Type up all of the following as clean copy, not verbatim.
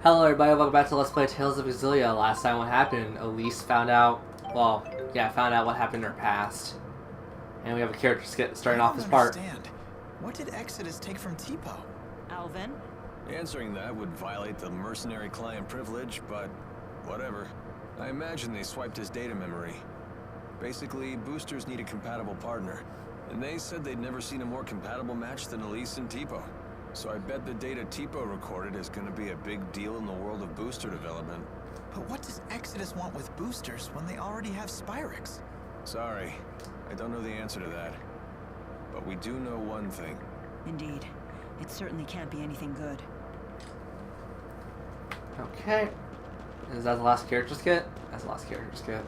Hello everybody, welcome back to Let's Play Tales of Xillia. Last time what happened, Elise found out, found out what happened in her past. And we have a character starting off this part. What did Exodus take from Tipo? Alvin? Answering that would violate the mercenary client privilege, but whatever. I imagine they swiped his data memory. Basically, boosters need a compatible partner. And they said they'd never seen a more compatible match than Elise and Tipo. So I bet the data Tipo recorded is going to be a big deal in the world of booster development. But what does Exodus want with boosters when they already have Spyrix? Sorry, I don't know the answer to that. But we do know one thing. Indeed. It certainly can't be anything good. Okay. Is that the last character skit? That's the last character skit.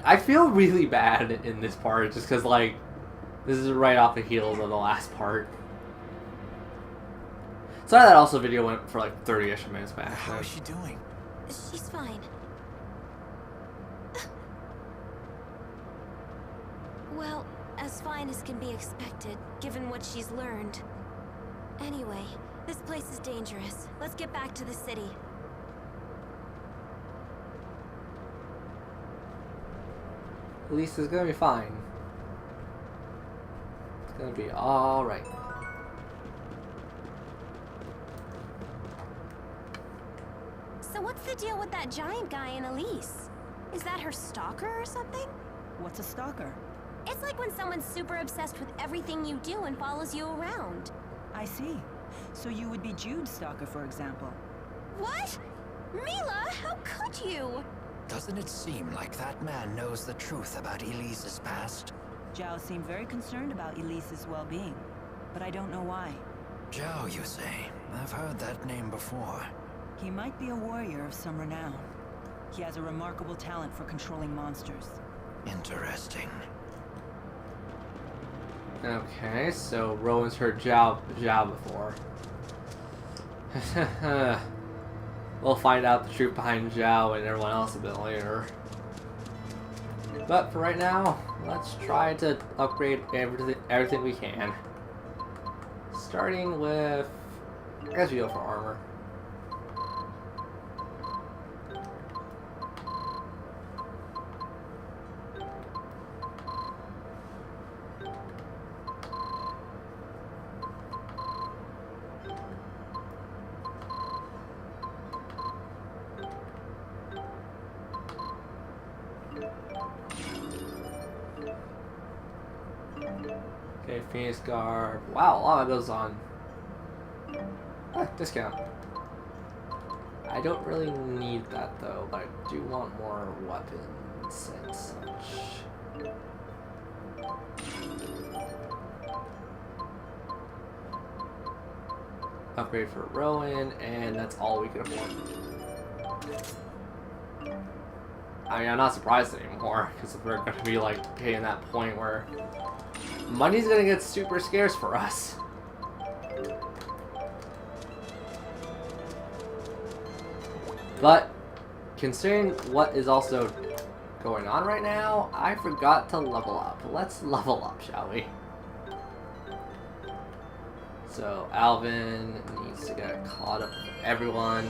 I feel really bad in this part just because, like, this is right off the heels of the last part. Sorry that also video went for like 30-ish minutes back. How is she doing? She's fine. Well, as fine as can be expected, given what she's learned. Anyway, this place is dangerous. Let's get back to the city. Lisa's gonna be fine. It's gonna be alright. So what's the deal with that giant guy and Elise? Is that her stalker or something? What's a stalker? It's like when someone's super obsessed with everything you do and follows you around. I see. So you would be Jude's stalker, for example. What? Mila, how could you? Doesn't it seem like that man knows the truth about Elise's past? Zhao seemed very concerned about Elise's well-being, but I don't know why. Zhao, you say? I've heard that name before. He might be a warrior of some renown. He has a remarkable talent for controlling monsters. Interesting. Okay, so Rowan's heard Zhao before. We'll find out the truth behind Zhao and everyone else a bit later. But for right now, let's try to upgrade everything we can. Starting with, I guess we go for armor. Okay, Phoenix Garb. Wow, a lot of those on. Discount. I don't really need that though, but I do want more weapons and such. Upgrade for Rowan, and that's all we can afford. I mean, I'm not surprised anymore, because we're going to be, like, hitting that point where money's going to get super scarce for us. But, considering what is also going on right now, I forgot to level up. Let's level up, shall we? So, Alvin needs to get caught up with everyone.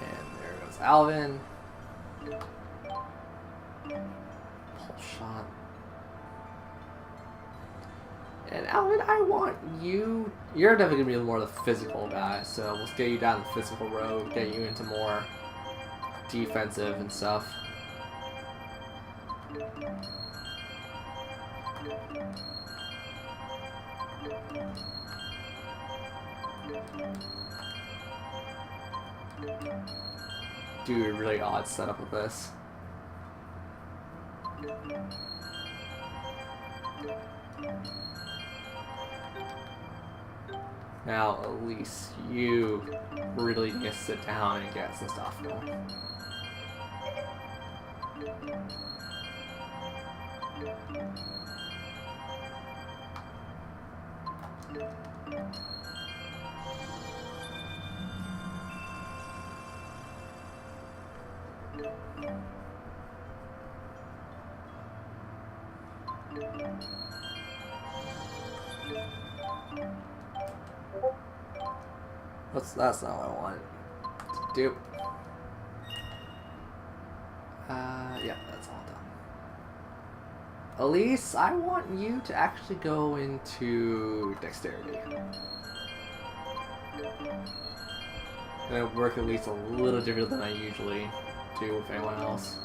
And there goes Alvin. Pull shot. And Alvin, I want you. You're definitely gonna be more the physical guy, so let's get you down the physical road, get you into more defensive and stuff. Do a really odd setup with this. Now, Elise, you really need to sit down and get some stuff going. That's not what I wanted to do. Yeah, that's all done. Elise, I want you to actually go into dexterity. Gonna work at least a little different than I usually do with anyone else.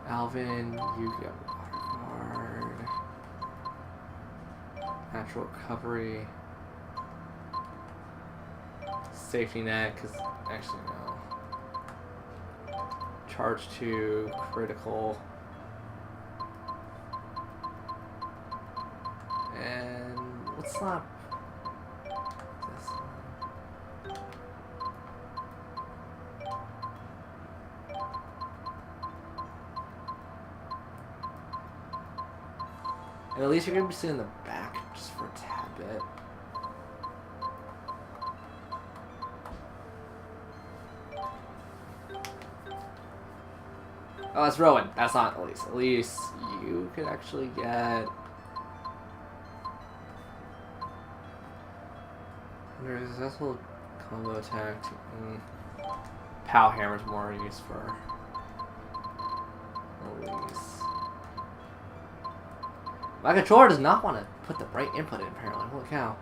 Alvin, you get water guard, natural recovery, safety net, because actually no. Charge 2, critical, and let's not. This one. And at least you're gonna be sitting in the back just for a tad bit. Oh, that's Rowan. That's not Elise. Elise, you could actually get. Under successful combo attack. Pow hammer's more used for Elise. My controller does not want to put the right input in, apparently. Holy cow.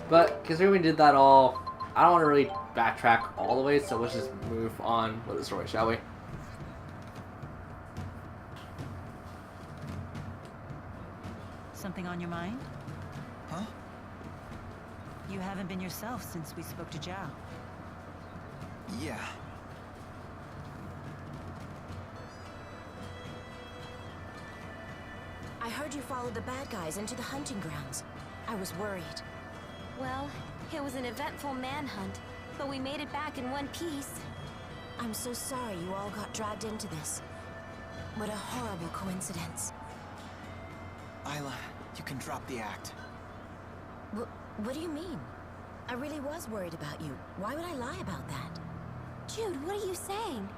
But, considering we did that all, I don't want to really backtrack all the way, so let's just move on with the story, shall we? Something on your mind? Huh? You haven't been yourself since we spoke to Zhao. Yeah. I heard you followed the bad guys into the hunting grounds. I was worried. Well, it was an eventful manhunt, but we made it back in one piece. I'm so sorry you all got dragged into this. What a horrible coincidence. Isla, you can drop the act. What do you mean? I really was worried about you. Why would I lie about that? Jude, what are you saying?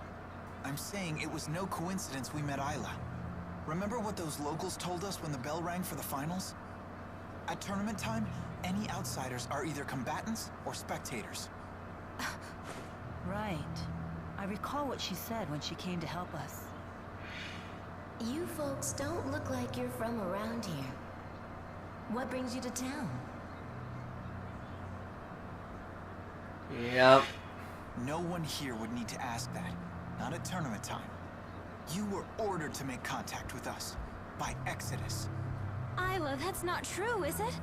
I'm saying it was no coincidence we met Isla. Remember what those locals told us when the bell rang for the finals? At tournament time, any outsiders are either combatants or spectators. Right. I recall what she said when she came to help us. You folks don't look like you're from around here. What brings you to town? Yep. No one here would need to ask that. Not at tournament time. You were ordered to make contact with us. By Exodus. Isla, that's not true, is it?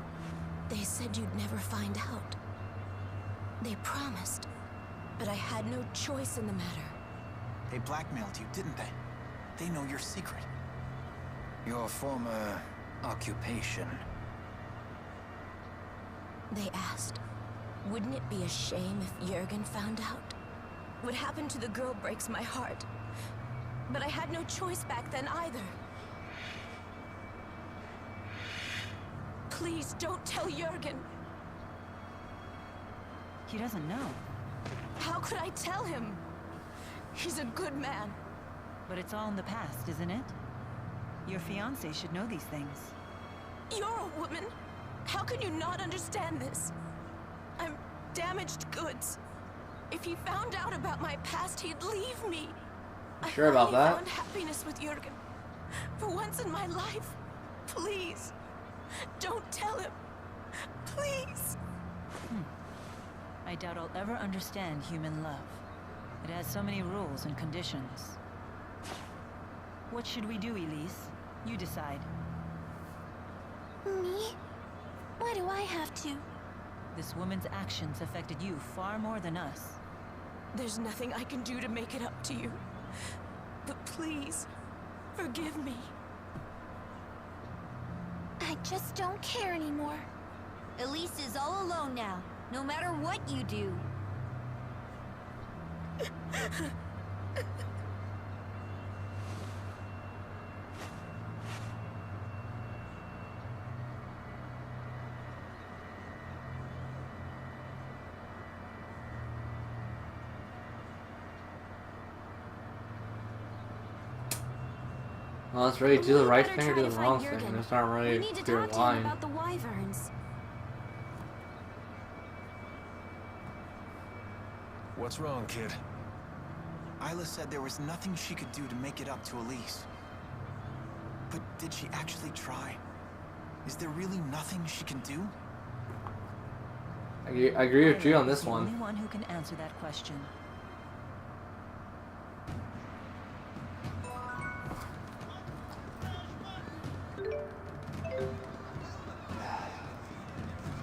They said you'd never find out. They promised. But I had no choice in the matter. They blackmailed you, didn't they? They know your secret. Your former occupation. They asked, wouldn't it be a shame if Jurgen found out? What happened to the girl breaks my heart. But I had no choice back then either. Please don't tell Jurgen. He doesn't know. How could I tell him? He's a good man. But it's all in the past, isn't it? Your fiancé should know these things. You're a woman. How can you not understand this? I'm damaged goods. If he found out about my past, he'd leave me. Sure about I that? found happiness with Jurgen. For once in my life, please, don't tell him. Please. I doubt I'll ever understand human love. It has so many rules and conditions. What should we do, Elise? You decide. Me? Why do I have to? This woman's actions affected you far more than us. There's nothing I can do to make it up to you. But please, forgive me. I just don't care anymore. Elise is all alone now, no matter what you do. Well, it's ready to do the We right better thing or try do to the wrong find thing. Jurgen. It's not We really need to clear talk to him line. about the wyverns. What's wrong, kid? Isla said there was nothing she could do to make it up to Elise. But did she actually try? Is there really nothing she can do? I agree with you on Isla is this the one. only one who can answer that question.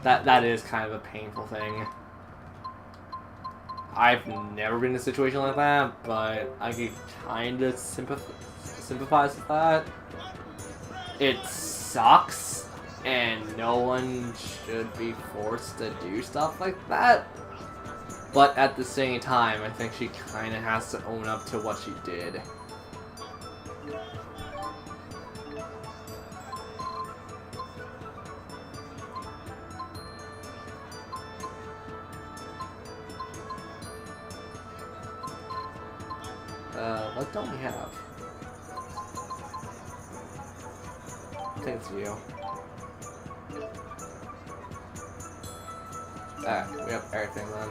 That is kind of a painful thing. I've never been in a situation like that, but I can kind of sympathize with that. It sucks, and no one should be forced to do stuff like that. But at the same time, I think she kind of has to own up to what she did. What don't we have? I think it's you. We have everything then.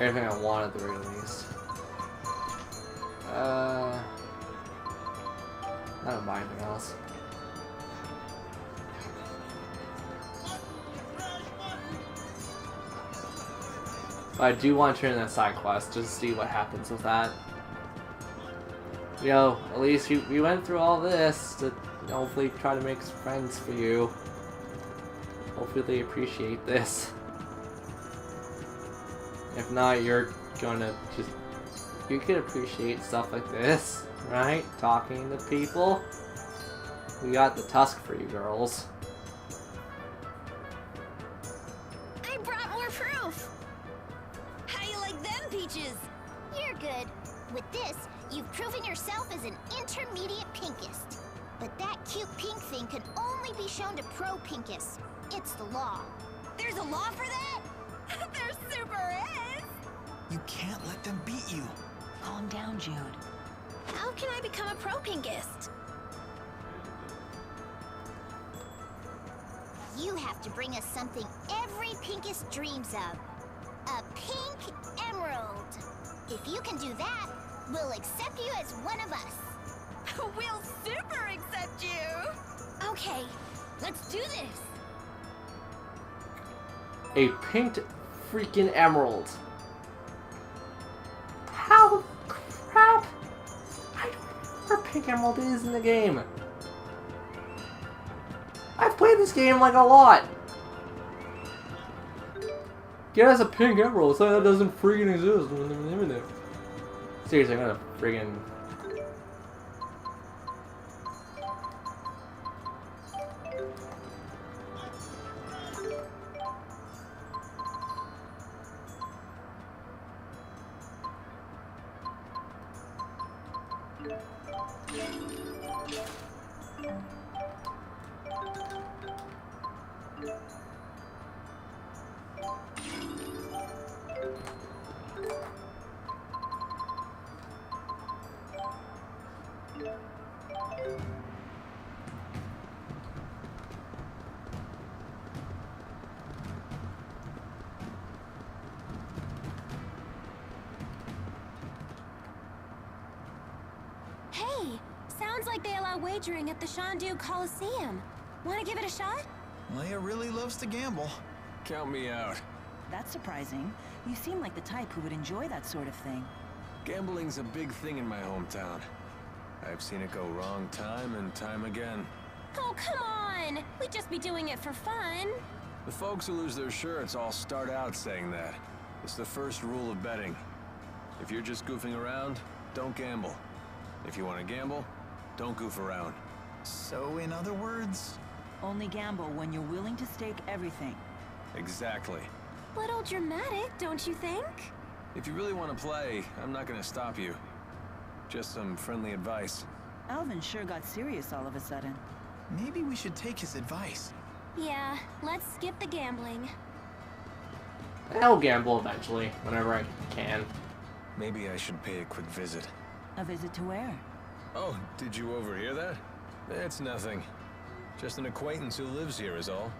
Everything I want at the very least. I don't buy anything else. But I do want to turn in that side quest just to see what happens with that. You know, at least we went through all this to hopefully try to make friends for you. Hopefully they appreciate this. If not, you're gonna just... You can appreciate stuff like this, right? Talking to people. We got the tusk for you girls. I brought more proof! How you like them, Peaches? You're good. With this, you've proven yourself as an intermediate pinkist. But that cute pink thing can only be shown to pro pinkists. It's the law. There's a law for that? There super is! You can't let them beat you. Calm down, Jude. How can I become a pro pinkist? You have to bring us something every pinkist dreams of. A pink emerald. If you can do that, we'll accept you as one of us. We'll super accept you! Okay, let's do this! A pinked freaking emerald. How crap? I don't know where pink emerald is in the game. I've played this game like a lot. Get us a pink emerald. It's like that doesn't freaking exist. Seriously, I'm gonna friggin'. think they allow wagering at the Shandu Coliseum. Want to give it a shot? Leia really loves to gamble. Count me out. That's surprising. You seem like the type who would enjoy that sort of thing. Gambling's a big thing in my hometown. I've seen it go wrong time and time again. Oh, come on! We'd just be doing it for fun. The folks who lose their shirts all start out saying that. It's the first rule of betting. If you're just goofing around, don't gamble. If you want to gamble, don't goof around. So, in other words, Only gamble when you're willing to stake everything. Exactly. Little dramatic, don't you think? If you really want to play, I'm not going to stop you. Just some friendly advice. Alvin sure got serious all of a sudden. maybe we should take his advice. Yeah, let's skip the gambling. I'll gamble eventually, whenever I can. Maybe I should pay a quick visit. A visit to where? Oh, did you overhear that? It's nothing. Just an acquaintance who lives here is all.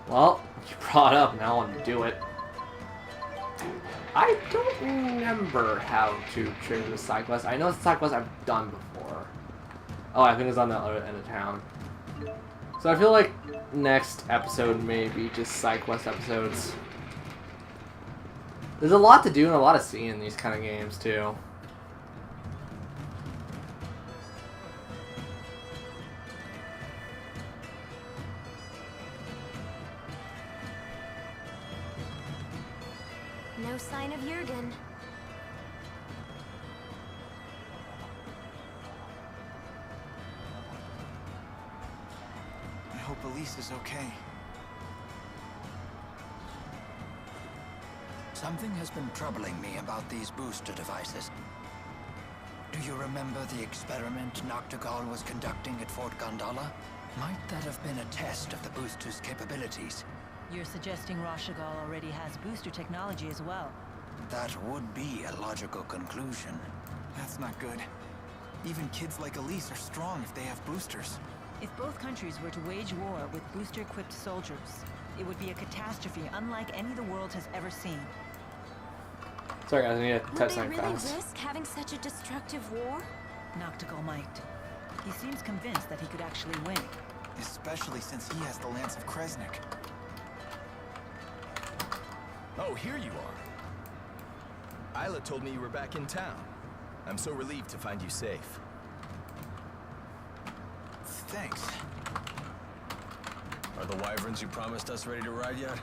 Well, you brought it up, now I want to do it. I don't remember how to trigger the side quest. I know it's a side quest I've done before. Oh, I think it's on the other end of town. So I feel like next episode may be just side quest episodes. There's a lot to do and a lot to see in these kind of games too. No sign of Jurgen. I hope Elise is okay. Something has been troubling me about these booster devices. Do you remember the experiment Noctigal was conducting at Fort Gondola? Might that have been a test of the booster's capabilities? You're suggesting Rashagal already has booster technology as well. That would be a logical conclusion. That's not good. Even kids like Elise are strong if they have boosters. If both countries were to wage war with booster-equipped soldiers, it would be a catastrophe unlike any the world has ever seen. Sorry guys, I need to Would touch they something really fast. risk having such a destructive war? Noctigal might. He seems convinced that he could actually win. Especially since he has the Lance of Kresnik. Oh, here you are. Isla told me you were back in town. I'm so relieved to find you safe. Thanks. Are the wyverns you promised us ready to ride yet?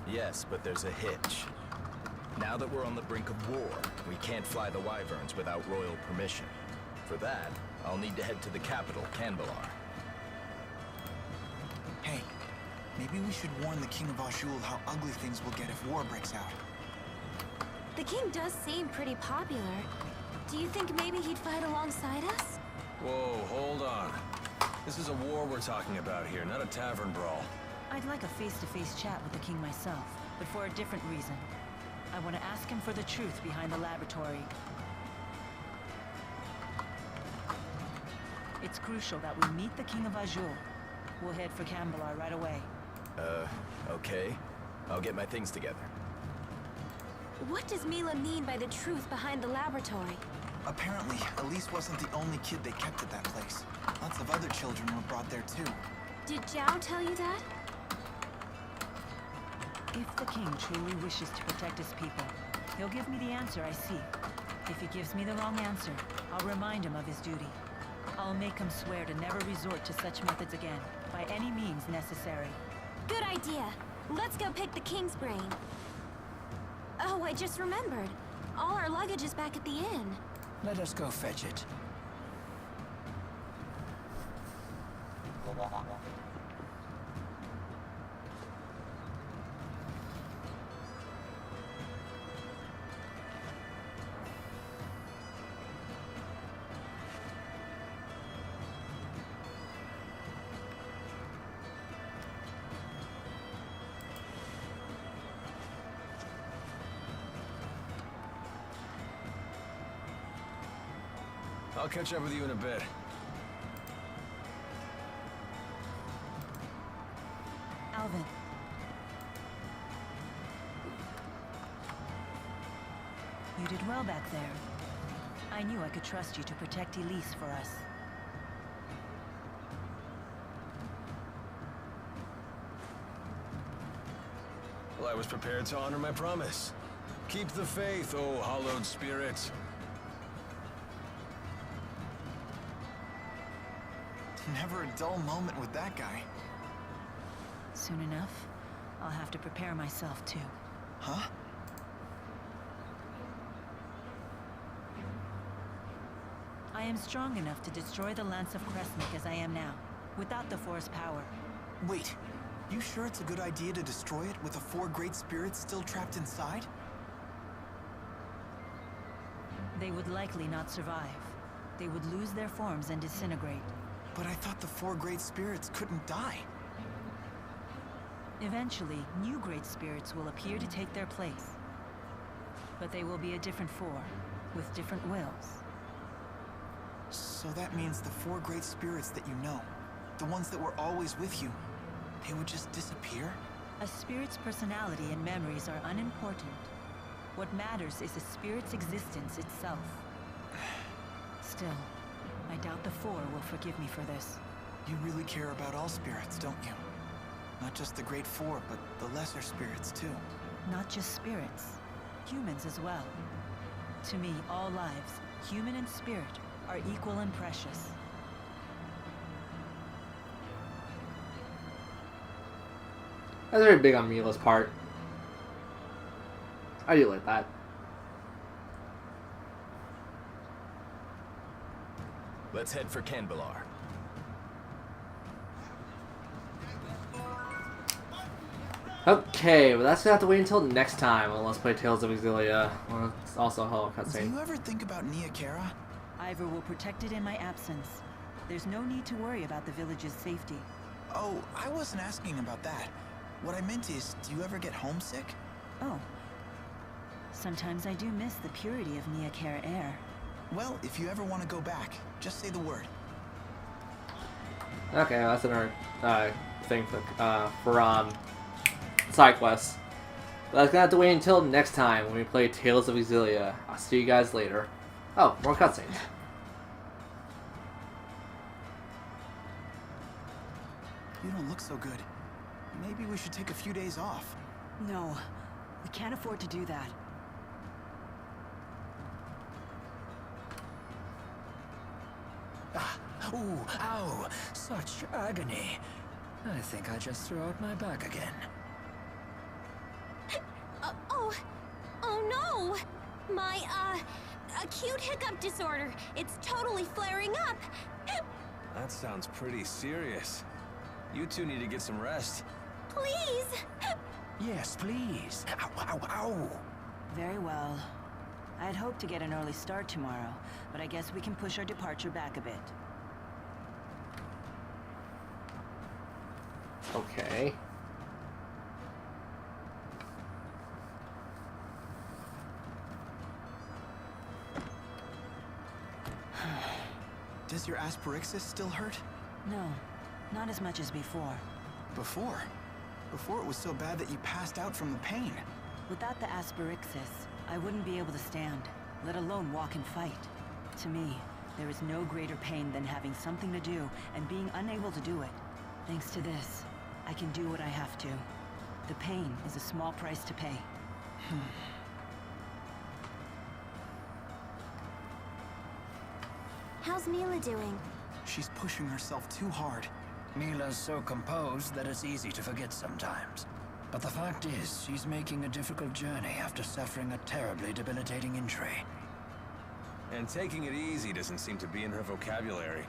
Yes, but there's a hitch. Now that we're on the brink of war, we can't fly the wyverns without royal permission. For that, I'll need to head to the capital, Canbalar. Hey, maybe we should warn the King of Azul how ugly things will get if war breaks out. The king does seem pretty popular. Do you think maybe he'd fight alongside us? Whoa, hold on. This is a war we're talking about here, not a tavern brawl. I'd like a face-to-face chat with the king myself, but for a different reason. I want to ask him for the truth behind the laboratory. It's crucial that we meet the King of Azul. We'll head for Canbalar right away. Okay. I'll get my things together. What does Mila mean by the truth behind the laboratory? Apparently, Elise wasn't the only kid they kept at that place. Lots of other children were brought there too. Did Zhao tell you that? If the king truly wishes to protect his people, he'll give me the answer I seek. If he gives me the wrong answer, I'll remind him of his duty. I'll make him swear to never resort to such methods again, by any means necessary. Good idea. Let's go pick the king's brain. Oh, I just remembered. All our luggage is back at the inn. Let us go fetch it. I'll catch up with you in a bit. Alvin. You did well back there. I knew I could trust you to protect Elise for us. Well, I was prepared to honor my promise. Keep the faith, oh hallowed spirit. Never a dull moment with that guy. Soon enough, I'll have to prepare myself too. Huh? I am strong enough to destroy the Lance of Kresnik as I am now, without the Force power. Wait, you sure it's a good idea to destroy it with the 4 great spirits still trapped inside? They would likely not survive. They would lose their forms and disintegrate. But I thought the 4 great spirits couldn't die. Eventually, new great spirits will appear to take their place. But they will be a different 4, with different wills. So that means the 4 great spirits that you know, the ones that were always with you, they would just disappear? A spirit's personality and memories are unimportant. What matters is a spirit's existence itself. Still, I doubt the 4 will forgive me for this. You really care about all spirits, don't you? Not just the great 4, but the lesser spirits too. Not just spirits, humans as well. To me, all lives, human and spirit, are equal and precious. That's very big on Mila's part. I do like that. Let's head for Canbelar. Okay, well that's gonna have to wait until next time on Let's Play Tales of Xillia. Well, it's also a whole Do cutscene. you ever think about Nia Kara? Ivor will protect it in my absence. There's no need to worry about the village's safety. Oh, I wasn't asking about that. What I meant is, do you ever get homesick? Oh. Sometimes I do miss the purity of Nia Kara air. Well, if you ever want to go back, just say the word. Okay, well, that's another thing for side quests. But that's gonna have to wait until next time when we play Tales of Xillia. I'll see you guys later. Oh, more cutscenes. You don't look so good. Maybe we should take a few days off. No, we can't afford to do that. Ooh, ow! Such agony. I think I just threw out my back again. Oh no! My, acute hiccup disorder. It's totally flaring up. That sounds pretty serious. You two need to get some rest. Please! Yes, please. Ow, ow, ow! Very well. I'd hoped to get an early start tomorrow, but I guess we can push our departure back a bit. Okay. Does your asperixis still hurt? No, not as much as before. Before? Before it was so bad that you passed out from the pain. Without the asperixis, I wouldn't be able to stand, let alone walk and fight. To me, there is no greater pain than having something to do and being unable to do it. Thanks to this, I can do what I have to. The pain is a small price to pay. How's Mila doing? She's pushing herself too hard. Mila's so composed that it's easy to forget sometimes. But the fact is, she's making a difficult journey after suffering a terribly debilitating injury. And taking it easy doesn't seem to be in her vocabulary.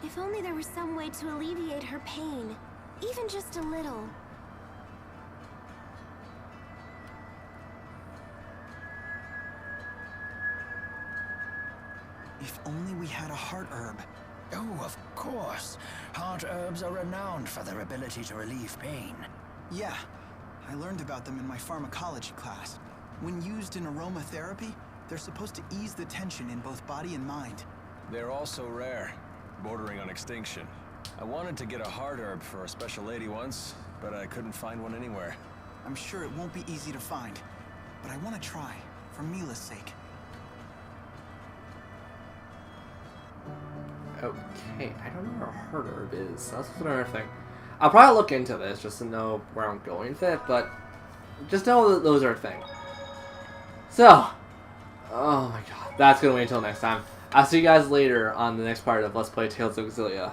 If only there was some way to alleviate her pain. Even just a little. If only we had a heart herb. Oh, of course. Heart herbs are renowned for their ability to relieve pain. Yeah, I learned about them in my pharmacology class. When used in aromatherapy, they're supposed to ease the tension in both body and mind. They're also rare, bordering on extinction. I wanted to get a heart herb for a special lady once, but I couldn't find one anywhere. I'm sure it won't be easy to find, but I want to try. for Mila's sake. Okay, I don't know where a herd herb is. That's another thing. I'll probably look into this just to know where I'm going with it, but just know that those are a thing. So, oh my god, that's gonna wait until next time. I'll see you guys later on the next part of Let's Play Tales of Xillia.